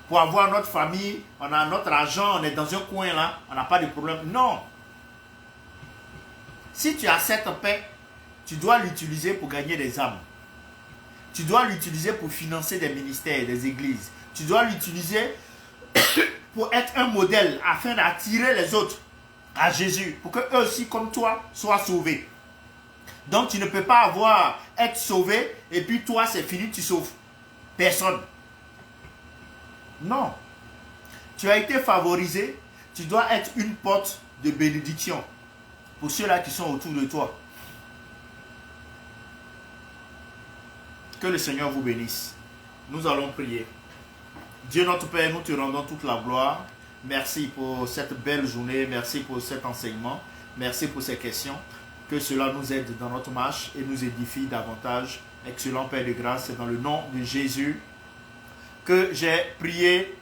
Pour avoir notre famille, on a notre argent, on est dans un coin là, on n'a pas de problème. Non. Si tu as cette paix, tu dois l'utiliser pour gagner des âmes. Tu dois l'utiliser pour financer des ministères, des églises. Tu dois l'utiliser pour être un modèle afin d'attirer les autres à Jésus. Pour qu'eux aussi, comme toi, soient sauvés. Donc tu ne peux pas être sauvé et puis toi c'est fini, tu sauves personne. Non. Tu as été favorisé, tu dois être une porte de bénédiction pour ceux-là qui sont autour de toi. Que le Seigneur vous bénisse. Nous allons prier. Dieu notre Père, nous te rendons toute la gloire. Merci pour cette belle journée, merci pour cet enseignement, merci pour ces questions. Que cela nous aide dans notre marche et nous édifie davantage. Excellent Père de grâce, c'est dans le nom de Jésus que j'ai prié.